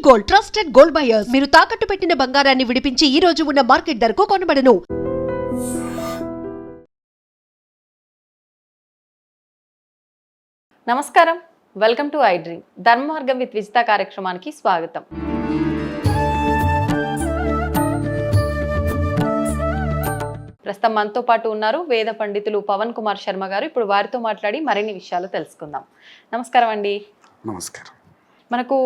Gold, trusted gold buyers. మీరు తాకట్టు పెట్టిన బంగారాన్ని విడిపించి ఈ రోజు ఉన్న మార్కెట్ ధరకు కొనబడను. నమస్కారం, వెల్కమ్ టు ఐ డ్రీమ్. ధర్మ మార్గం విత్ విజిత కార్యక్రమానికి స్వాగతం. ప్రస్తుతం మనతో పాటు ఉన్నారు వేద పండితులు పవన్ కుమార్ శర్మ గారు. ఇప్పుడు వారితో మాట్లాడి మరిన్ని విషయాలు తెలుసుకుందాం. నమస్కారం అండి. నమస్కారం. మనకు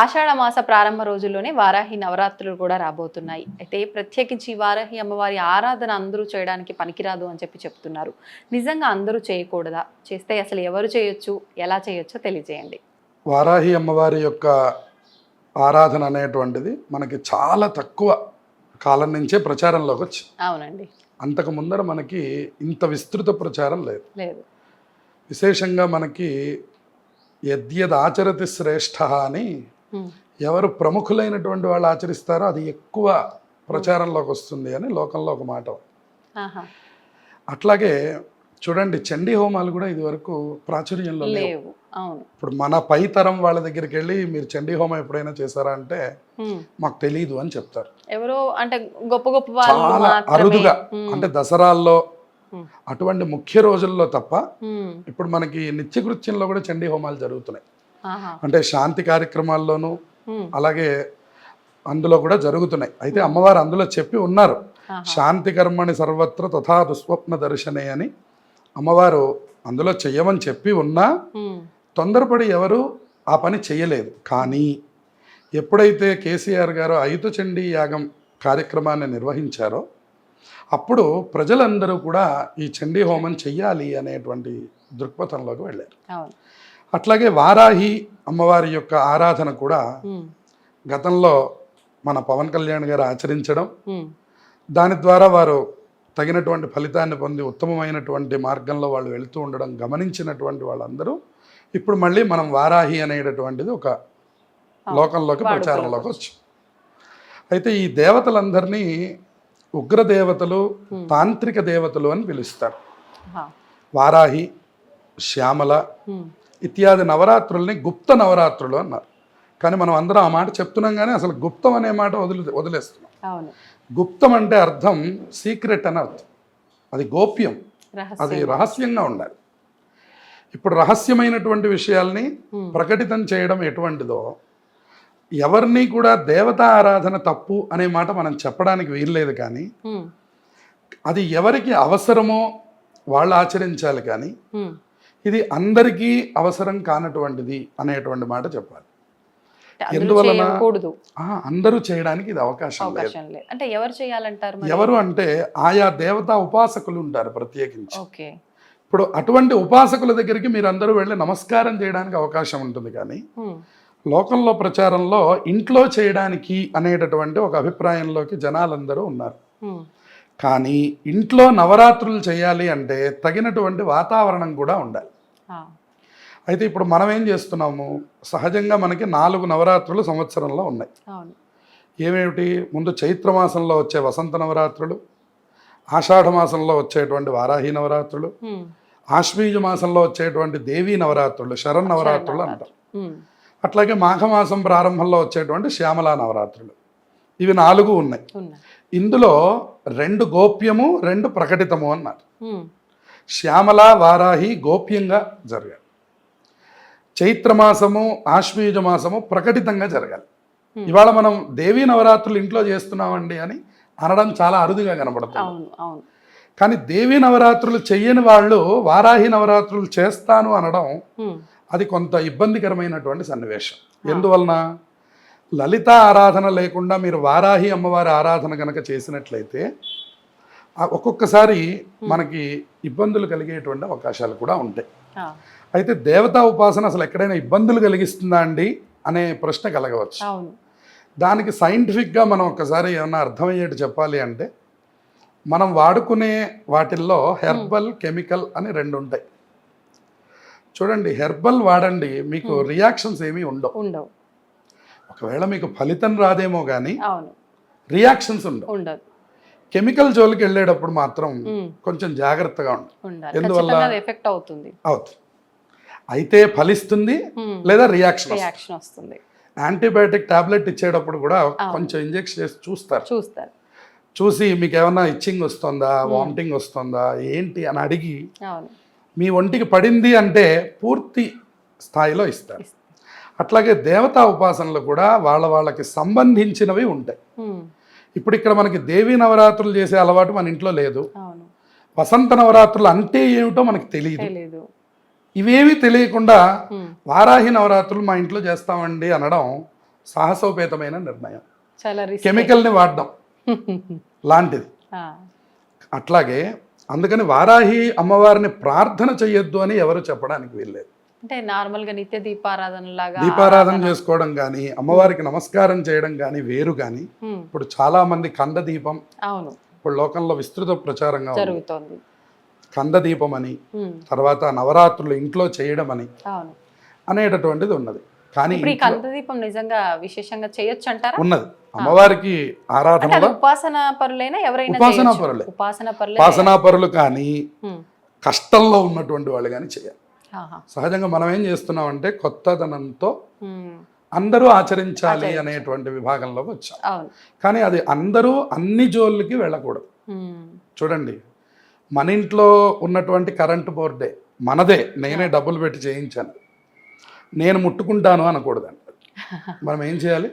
ఆషాఢ మాస ప్రారంభ రోజుల్లోనే వారాహి నవరాత్రులు కూడా రాబోతున్నాయి. అయితే ప్రత్యేకించి వారాహి అమ్మవారి ఆరాధన అందరూ చేయడానికి పనికిరాదు అని చెప్తున్నారు. నిజంగా అందరూ చేయకూడదా? చేస్తే అసలు ఎవరు చేయొచ్చు, ఎలా చేయొచ్చో తెలియజేయండి. వారాహి అమ్మవారి యొక్క ఆరాధన అనేటువంటిది మనకి చాలా తక్కువ కాలం నుంచే ప్రచారంలోకి వచ్చింది. అవునండి. అంతకు ముందర మనకి ఇంత విస్తృత ప్రచారం లేదు. విశేషంగా మనకి యద్యద్ ఆచరతి శ్రేష్ఠ అని ఎవరు ప్రముఖులైనటువంటి వాళ్ళు ఆచరిస్తారో అది ఎక్కువ ప్రచారంలోకి వస్తుంది అని లోకంలో ఒక మాట. అట్లాగే చూడండి, చండీ హోమాలు కూడా ఇది వరకు ప్రాచుర్యంలో లేవు. ఇప్పుడు మన పై తరం వాళ్ళ దగ్గరికి వెళ్ళి మీరు చండీ హోమం ఎప్పుడైనా చేశారా అంటే మాకు తెలియదు అని చెప్తారు. ఎవరో అంటే గొప్ప గొప్ప చాలా అరుదుగా, అంటే దసరాల్లో అటువంటి ముఖ్య రోజుల్లో తప్ప ఇప్పుడు మనకి నిత్యకృత్యంలో కూడా చండీ హోమాలు జరుగుతున్నాయి. అంటే శాంతి కార్యక్రమాల్లోనూ అలాగే అందులో కూడా జరుగుతున్నాయి. అయితే అమ్మవారు అందులో చెప్పి ఉన్నారు, శాంతి కర్మని సర్వత్ర తథా దుస్వప్న దర్శనే అని అమ్మవారు అందులో చెయ్యమని చెప్పి ఉన్నా తొందరపడి ఎవరు ఆ పని చేయలేదు. కానీ ఎప్పుడైతే కేసీఆర్ గారు ఐదు చండీ యాగం కార్యక్రమాన్ని నిర్వహించారో అప్పుడు ప్రజలందరూ కూడా ఈ చండీ హోమం చెయ్యాలి అనేటువంటి దృక్పథంలోకి వెళ్ళారు. అట్లాగే వారాహి అమ్మవారి యొక్క ఆరాధన కూడా గతంలో మన పవన్ కళ్యాణ్ గారు ఆచరించడం, దాని ద్వారా వారు తగినటువంటి ఫలితాన్ని పొంది ఉత్తమమైనటువంటి మార్గంలో వాళ్ళు వెళుతూ ఉండడం గమనించినటువంటి వాళ్ళందరూ ఇప్పుడు మళ్ళీ మనం వారాహి అనేటటువంటిది ఒక లోకంలోకి ప్రచారంలోకి వచ్చి, అయితే ఈ దేవతలందరినీ ఉగ్రదేవతలు, తాంత్రిక దేవతలు అని పిలుస్తారు. వారాహి, శ్యామల ఇత్యాది నవరాత్రుల్ని గుప్త నవరాత్రులు అన్నారు. కానీ మనం అందరం ఆ మాట చెప్తున్నాం, కానీ అసలు గుప్తం అనే మాట వదిలేస్తున్నాం. గుప్తం అంటే అర్థం సీక్రెట్ అని అర్థం, అది గోప్యం, అది రహస్యంగా ఉండాలి. ఇప్పుడు రహస్యమైనటువంటి విషయాల్ని ప్రకటితం చేయడం ఎటువంటిదో, ఎవరిని కూడా దేవతా ఆరాధన తప్పు అనే మాట మనం చెప్పడానికి వీల్లేదు. కానీ అది ఎవరికి అవసరమో వాళ్ళు ఆచరించాలి, కానీ ఇది అందరికీ అవసరం కానటువంటిది అనేటువంటి మాట చెప్పాలి. ఎందువలన అందరూ చేయడానికి ఇది అవకాశం లేదు. అంటే ఎవరు చేయాలంటారు? ఎవరు అంటే ఆయా దేవతా ఉపాసకులు ఉంటారు ప్రత్యేకించి. ఇప్పుడు అటువంటి ఉపాసకుల దగ్గరికి మీరు అందరూ వెళ్ళి నమస్కారం చేయడానికి అవకాశం ఉంటుంది. కానీ లోకంలో ప్రచారంలో ఇంట్లో చేయడానికి అనేటటువంటి ఒక అభిప్రాయంలోకి జనాలందరూ ఉన్నారు. కానీ ఇంట్లో నవరాత్రులు చేయాలి అంటే తగినటువంటి వాతావరణం కూడా ఉండాలి. అయితే ఇప్పుడు మనం ఏం చేస్తున్నాము, సహజంగా మనకి 4 నవరాత్రులు సంవత్సరంలో ఉన్నాయి. ఏమేమిటి? ముందు చైత్రమాసంలో వచ్చే వసంత నవరాత్రులు, ఆషాఢ మాసంలో వచ్చేటువంటి వారాహి నవరాత్రులు, ఆశ్వీజ మాసంలో వచ్చేటువంటి దేవీ నవరాత్రులు, శరణ్ నవరాత్రులు అంటారు. అట్లాగే మాఘమాసం ప్రారంభంలో వచ్చేటువంటి శ్యామలా నవరాత్రులు. ఇవి 4 ఉన్నాయి. ఇందులో 2 గోప్యము, 2 ప్రకటితము అన్నారు. శ్యామల, వారాహి గోప్యంగా జరగాలి. చైత్రమాసము, ఆశ్వీజ మాసము ప్రకటితంగా జరగాలి. ఇవాళ మనం దేవీ నవరాత్రులు ఇంట్లో చేస్తున్నామండి అని అనడం చాలా అరుదుగా కనబడుతుంది. కానీ దేవీ నవరాత్రులు చెయ్యని వాళ్ళు వారాహి నవరాత్రులు చేస్తాను అనడం అది కొంత ఇబ్బందికరమైనటువంటి సన్నివేశం. ఎందువలన? లలిత ఆరాధన లేకుండా మీరు వారాహి అమ్మవారి ఆరాధన కనుక చేసినట్లయితే ఒక్కొక్కసారి మనకి ఇబ్బందులు కలిగేటువంటి అవకాశాలు కూడా ఉంటాయి. అయితే దేవతా ఉపాసన అసలు ఎక్కడైనా ఇబ్బందులు కలిగిస్తుందా అండి అనే ప్రశ్న కలగవచ్చు. దానికి సైంటిఫిక్గా మనం ఒక్కసారి ఏమన్నా అర్థమయ్యేట్టు చెప్పాలి అంటే, మనం వాడుకునే వాటిల్లో హెర్బల్, కెమికల్ అని 2 ఉంటాయి. చూడండి, హెర్బల్ వాడండి, మీకు రియాక్షన్స్ ఏమీ ఉండవు. ఒకవేళ మీకు ఫలితం రాదేమో కానీ రియాక్షన్స్ ఉండవు. కెమికల్ జోలికి వెళ్ళేటప్పుడు మాత్రం కొంచెం జాగ్రత్తగా ఉండాలి. ఎందువల్ల? ఎఫెక్ట్ అవుతుంది. అయితే ఫలిస్తుంది లేదా రియాక్షన్ వస్తుంది. యాంటీబయాటిక్ టాబ్లెట్ ఇచ్చేటప్పుడు కూడా కొంచెం ఇంజెక్షన్ చేసి చూస్తారు. చూసి మీకు ఏమన్నా ఇచ్చింగ్ వస్తుందా, వామిటింగ్ వస్తుందా ఏంటి అని అడిగి మీ ఒంటికి పడింది అంటే పూర్తి స్థాయిలో ఇస్తారు. అట్లాగే దేవతా ఉపాసనలు కూడా వాళ్ళకి సంబంధించినవి ఉంటాయి. ఇప్పుడు ఇక్కడ మనకి దేవీ నవరాత్రులు చేసే అలవాటు మన ఇంట్లో లేదు. వసంత నవరాత్రులు అంటే ఏమిటో మనకు తెలియదు. ఇవేమీ తెలియకుండా వారాహి నవరాత్రులు మా ఇంట్లో చేస్తామండి అనడం సాహసోపేతమైన నిర్ణయం. కెమికల్ని వాడడం లాంటిది. అట్లాగే అందుకని వారాహి అమ్మవారిని ప్రార్థన చెయ్యొద్దు అని ఎవరు చెప్పడానికి వీల్లేదు. అంటే నార్మల్గా నిత్య దీపారాధన చేసుకోవడం కానీ అమ్మవారికి నమస్కారం చేయడం కానీ వేరు. కానీ ఇప్పుడు చాలా మంది కంద దీపం ఇప్పుడు లోకంలో విస్తృత ప్రచారంగా జరుగుతోంది. కంద దీపం అని, తర్వాత నవరాత్రులు ఇంట్లో చేయడం అని అనేటటువంటిది ఉన్నది. కానీ కంద దీపం నిజంగా విశేషంగా చేయొచ్చు అంటారా? ఉన్నది. అమ్మవారికి ఆరాధన ఉపాసన పరులైనా ఎవరైనా ఉపాసనా పరులు కానీ కష్టంలో ఉన్నటువంటి వాళ్ళు కానీ చేయాలి. సహజంగా మనం ఏం చేస్తున్నామంటే కొత్తదనంతో అందరూ ఆచరించాలి అనేటువంటి విభాగంలోకి వచ్చాం. కానీ అది అందరూ అన్ని జోళ్ళకి వెళ్ళకూడదు. చూడండి, మన ఇంట్లో ఉన్నటువంటి కరెంటు బోర్డే మనదే, నేనే డబ్బులు పెట్టి చేయించాను, నేను ముట్టుకుంటాను అనకూడదండి. మనం ఏం చేయాలి?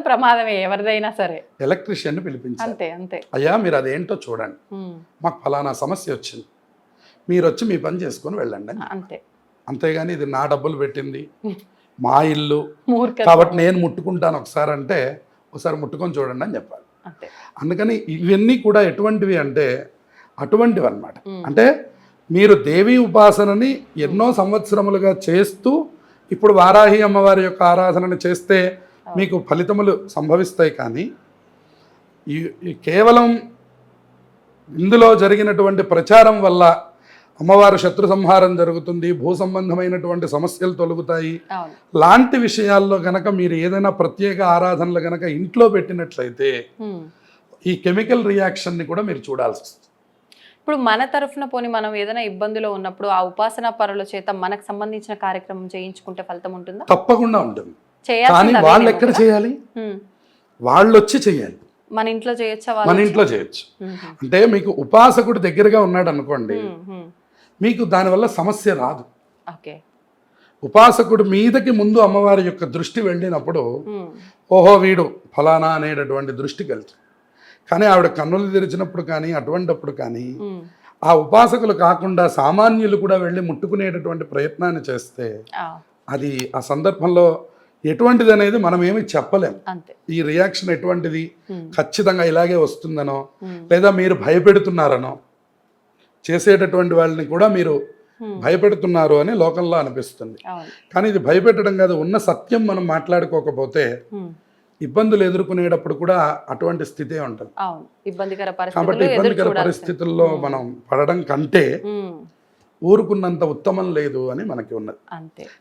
ప్రమాదమే ఎవరిదైనా సరే ఎలక్ట్రీషియన్ని పిలిపించాలి. అంతే. అయ్యా మీరు అదేంటో చూడండి, మాకు ఫలానా సమస్య వచ్చింది, మీరు వచ్చి మీ పని చేసుకొని వెళ్ళండి అంతే. అంతేగాని ఇది నా డబ్బులు పెట్టింది, మా ఇల్లు కాబట్టి నేను ముట్టుకుంటాను ఒకసారి అంటే ఒకసారి ముట్టుకొని చూడండి అని చెప్పాలి. అందుకని ఇవన్నీ కూడా ఎటువంటివి అంటే అటువంటివి అన్నమాట. అంటే మీరు దేవీ ఉపాసనని ఎన్నో సంవత్సరములుగా చేస్తూ ఇప్పుడు వారాహి అమ్మవారి యొక్క ఆరాధనని చేస్తే మీకు ఫలితములు సంభవిస్తాయి. కానీ ఈ కేవలం ఇందులో జరిగినటువంటి ప్రచారం వల్ల అమ్మవారు శత్రు సంహారం జరుగుతుంది, భూ సంబంధమైనటువంటి సమస్యలు తొలగుతాయి లాంటి విషయాల్లో గనక మీరు ఏదైనా ప్రత్యేక ఆరాధనలు గనక ఇంట్లో పెట్టినట్లయితే ఈ కెమికల్ రియాక్షన్ని కూడా మీరు చూడాల్సి వస్తుంది. ఇప్పుడు మన తరఫున పోని మనం ఏదైనా ఇబ్బందిలో ఉన్నప్పుడు ఆ ఉపాసనా పరుల చేత మనకు సంబంధించిన కార్యక్రమం చేయించుకుంటే ఫలితం ఉంటుందా? తప్పకుండా ఉంటుంది. కానీ వాళ్ళు ఎక్కడ చేయాలి? వాళ్ళు వచ్చి చేయాలి. మన ఇంట్లో చేయొచ్చా? మన ఇంట్లో చేయొచ్చు. అంటే మీకు ఉపాసకుడు దగ్గరగా ఉన్నాడు అనుకోండి, మీకు దానివల్ల సమస్య రాదు. ఉపాసకుడు మీదకి ముందు అమ్మవారి యొక్క దృష్టి వెళ్ళినప్పుడు ఓహో వీడు ఫలానా అనేటటువంటి దృష్టి వెళ్తుంది. కానీ ఆవిడ కన్నులు తెరిచినప్పుడు కానీ అటువంటిప్పుడు కానీ ఆ ఉపాసకులు కాకుండా సామాన్యులు కూడా వెళ్ళి ముట్టుకునేటటువంటి ప్రయత్నాన్ని చేస్తే అది ఆ సందర్భంలో ఎటువంటిది అనేది మనం ఏమి చెప్పలేం. ఈ రియాక్షన్ ఎటువంటిది, ఖచ్చితంగా ఇలాగే వస్తుందనో లేదా మీరు భయపెడుతున్నారనో, చేసేటటువంటి వాళ్ళని కూడా మీరు భయపెడుతున్నారు అని లోకంలో అనిపిస్తుంది. కానీ ఇది భయపెట్టడం కాదు, ఉన్న సత్యం మనం మాట్లాడుకోకపోతే ఇబ్బందులు ఎదుర్కొనేటప్పుడు కూడా అటువంటి స్థితే ఉంటుంది. కాబట్టి ఇబ్బందికర పరిస్థితుల్లో మనం పడడం కంటే ఊరుకున్నంత ఉత్తమం లేదు అని మనకి ఉన్నది.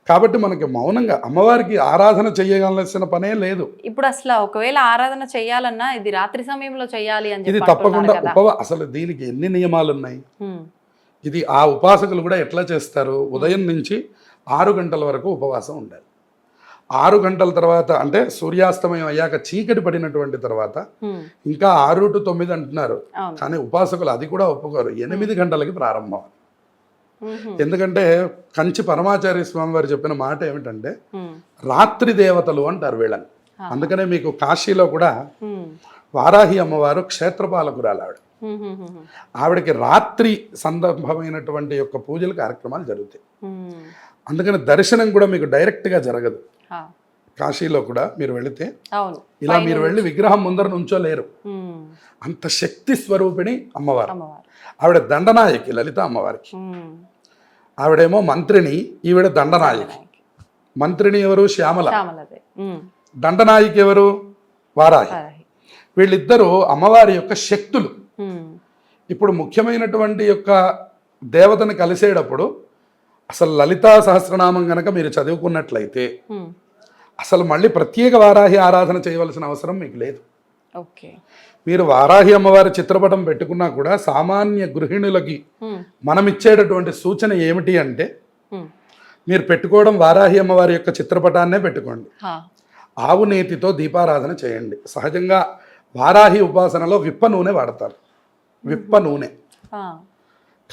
కాబట్టి మనకి మౌనంగా అమ్మవారికి ఆరాధన చేయగలసిన పనే లేదు. ఇప్పుడు అసలు ఒకవేళ ఆరాధన చేయాలన్నా ఇది రాత్రి సమయంలో చేయాలి అని ఇది తప్పకుండా అసలు దీనికి ఎన్ని నియమాలు ఉన్నాయి. ఇది ఆ ఉపాసకులు కూడా ఎట్లా చేస్తారు, ఉదయం నుంచి 6 గంటల వరకు ఉపవాసం ఉండాలి. 6 గంటల తర్వాత అంటే సూర్యాస్తమయం అయ్యాక చీకటి పడినటువంటి తర్వాత ఇంకా 6 to 9 అంటున్నారు. కానీ ఉపాసకులు అది కూడా ఒప్పుకోరు, 8 గంటలకి ప్రారంభం. ఎందుకంటే కంచి పరమాచార్య స్వామి వారు చెప్పిన మాట ఏమిటంటే రాత్రి దేవతలు అంటారు వీళ్ళని. అందుకనే మీకు కాశీలో కూడా వారాహి అమ్మవారు క్షేత్రపాలకురాలు ఆవిడ. ఆవిడకి రాత్రి సందర్భమైనటువంటి యొక్క పూజలు కార్యక్రమాలు జరుగుతాయి. అందుకని దర్శనం కూడా మీకు డైరెక్ట్గా జరగదు. కాశీలో కూడా మీరు వెళితే ఇలా మీరు వెళ్ళి విగ్రహం ముందర నుంచోలేరు. అంత శక్తి స్వరూపిణి అమ్మవారు. ఆవిడ దండనాయకి లలిత అమ్మవారికి. ఆవిడేమో మంత్రిని, ఈవిడ దండనాయకి. మంత్రిని ఎవరు? శ్యామల. దండనాయకి ఎవరు? వారాహి. వీళ్ళిద్దరూ అమ్మవారి యొక్క శక్తులు. ఇప్పుడు ముఖ్యమైనటువంటి యొక్క దేవతను కలిసేటప్పుడు అసలు లలితా సహస్రనామం గనక మీరు చదువుకున్నట్లయితే అసలు మళ్ళీ ప్రత్యేక వారాహి ఆరాధన చేయవలసిన అవసరం మీకు లేదు. మీరు వారాహి అమ్మవారి చిత్రపటం పెట్టుకున్నా కూడా సామాన్య గృహిణులకి మనం ఇచ్చేటటువంటి సూచన ఏమిటి అంటే మీరు పెట్టుకోవడం వారాహి అమ్మవారి యొక్క చిత్రపటాన్నే పెట్టుకోండి. ఆవు నేతితో దీపారాధన చేయండి. సహజంగా వారాహి ఉపాసనలో విప్ప నూనె వాడతారు, విప్ప నూనె.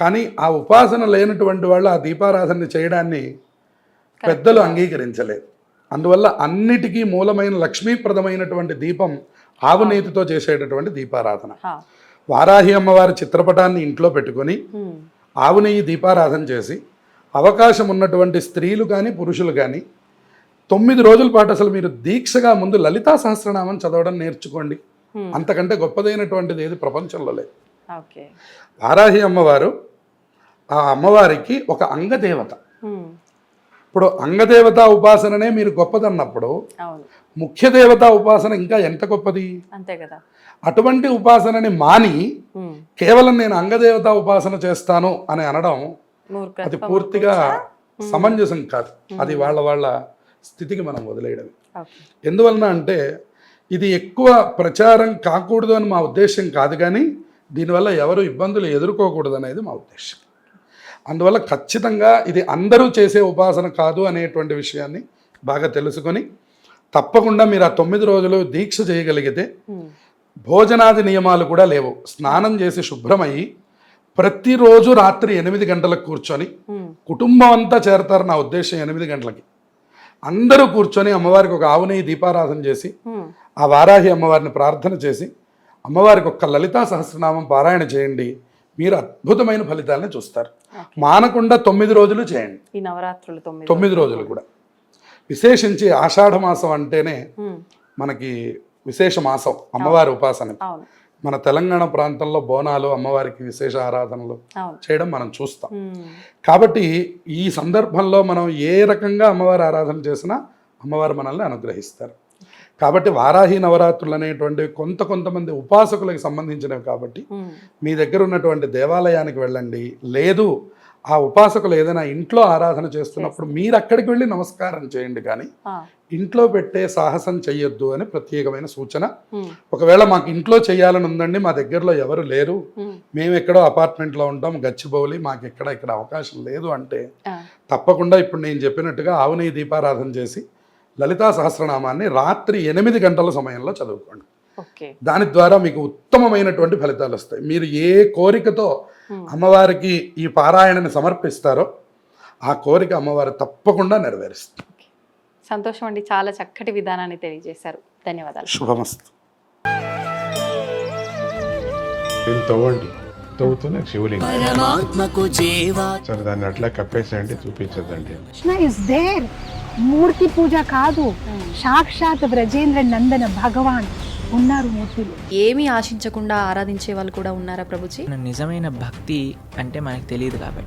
కానీ ఆ ఉపాసన లేనటువంటి వాళ్ళు ఆ దీపారాధన చేయడాన్ని పెద్దలు అంగీకరించలేదు. అందువల్ల అన్నిటికీ మూలమైన లక్ష్మీప్రదమైనటువంటి దీపం ఆవు నేతితో చేసేటటువంటి దీపారాధన. వారాహి అమ్మవారి చిత్రపటాన్ని ఇంట్లో పెట్టుకొని ఆవు నెయ్యి దీపారాధన చేసి, అవకాశం ఉన్నటువంటి స్త్రీలు కానీ పురుషులు కానీ 9 రోజుల పాటు అసలు మీరు దీక్షగా ముందు లలితా సహస్రనామం చదవడం నేర్చుకోండి. అంతకంటే గొప్పదైనటువంటిది ఏది ప్రపంచంలో లేదు. వారాహి అమ్మవారు, ఆ అమ్మవారికి ఒక అంగదేవత. ఇప్పుడు అంగదేవత ఉపాసననే మీరు గొప్పదన్నప్పుడు ముఖ్య దేవతా ఉపాసన ఇంకా ఎంత గొప్పది. అంతే కదా. అటువంటి ఉపాసనని మాని కేవలం నేను అంగదేవతా ఉపాసన చేస్తాను అని అనడం అది పూర్తిగా సమంజసం కాదు. అది వాళ్ళ స్థితికి మనం వదిలేయడం. ఎందువలన అంటే ఇది ఎక్కువ ప్రచారం కాకూడదు అని మా ఉద్దేశం కాదు, కానీ దీనివల్ల ఎవరు ఇబ్బందులు ఎదుర్కోకూడదు అనేది మా ఉద్దేశం. అందువల్ల ఖచ్చితంగా ఇది అందరూ చేసే ఉపాసన కాదు అనేటువంటి విషయాన్ని బాగా తెలుసుకొని తప్పకుండా మీరు ఆ 9 రోజులు దీక్ష చేయగలిగితే, భోజనాది నియమాలు కూడా లేవు. స్నానం చేసి శుభ్రమయ్యి ప్రతిరోజు రాత్రి 8 గంటలకు కూర్చొని, కుటుంబం అంతా చేరతారు నా ఉద్దేశం 8 గంటలకి, అందరూ కూర్చొని అమ్మవారికి ఒక ఆవు నెయ్యి దీపారాధన చేసి ఆ వారాహి అమ్మవారిని ప్రార్థన చేసి అమ్మవారికి ఒక్క లలితా సహస్రనామం పారాయణ చేయండి. మీరు అద్భుతమైన ఫలితాలను చూస్తారు. మానకుండా 9 రోజులు చేయండి. ఈ నవరాత్రులు 9 రోజులు కూడా. విశేషించి ఆషాఢ మాసం అంటేనే మనకి విశేష మాసం అమ్మవారి ఉపాసన. మన తెలంగాణ ప్రాంతంలో బోనాలు, అమ్మవారికి విశేష ఆరాధనలు చేయడం మనం చూస్తాం. కాబట్టి ఈ సందర్భంలో మనం ఏ రకంగా అమ్మవారి ఆరాధన చేసినా అమ్మవారు మనల్ని అనుగ్రహిస్తారు. కాబట్టి వారాహి నవరాత్రులు అనేటువంటివి కొంతమంది ఉపాసకులకు సంబంధించినవి. కాబట్టి మీ దగ్గర ఉన్నటువంటి దేవాలయానికి వెళ్ళండి. లేదు ఆ ఉపాసకులు ఏదైనా ఇంట్లో ఆరాధన చేస్తున్నప్పుడు మీరు అక్కడికి వెళ్ళి నమస్కారం చేయండి, కానీ ఇంట్లో పెట్టే సాహసం చెయ్యొద్దు అని ప్రత్యేకమైన సూచన. ఒకవేళ మాకు ఇంట్లో చేయాలని ఉందండి, మా దగ్గరలో ఎవరు లేరు, మేము ఎక్కడో అపార్ట్మెంట్లో ఉంటాం, గచ్చిబౌలి, మాకు ఇక్కడ అవకాశం లేదు అంటే తప్పకుండా ఇప్పుడు నేను చెప్పినట్టుగా ఆవు నెయ్యి దీపారాధన చేసి లలితా సహస్రనామాన్ని రాత్రి 8 గంటల సమయంలో చదువుకోండి. దాని ద్వారా మీకు ఉత్తమమైనటువంటి ఫలితాలు వస్తాయి. మీరు ఏ కోరికతో అమ్మవారికి ఈ పారాయణని సమర్పిస్తారో ఆ కోరిక అమ్మవారు తప్పకుండా నెరవేరుస్తుంది. సంతోషం అండి, చాలా చక్కటి విధానాన్ని తెలియజేశారు. ధన్యవాదాలు. శుభమస్తు. తవ్వండి, తవ్వుతూనే శివలింగం సరే దాన్ని అట్లా కప్పేసేయండి, చూపించదండి. Krishna is there. మూర్తి పూజ కాదు, సాక్షాత్ బ్రజేంద్ర నందన భగవాన్ ఉన్నారు మూర్తిలో. ఏమీ ఆశించకుండా ఆరాధించే వాళ్ళు కూడా ఉన్నారా ప్రభుజీ? నిజమైన భక్తి అంటే మనకు తెలియదు కాబట్టి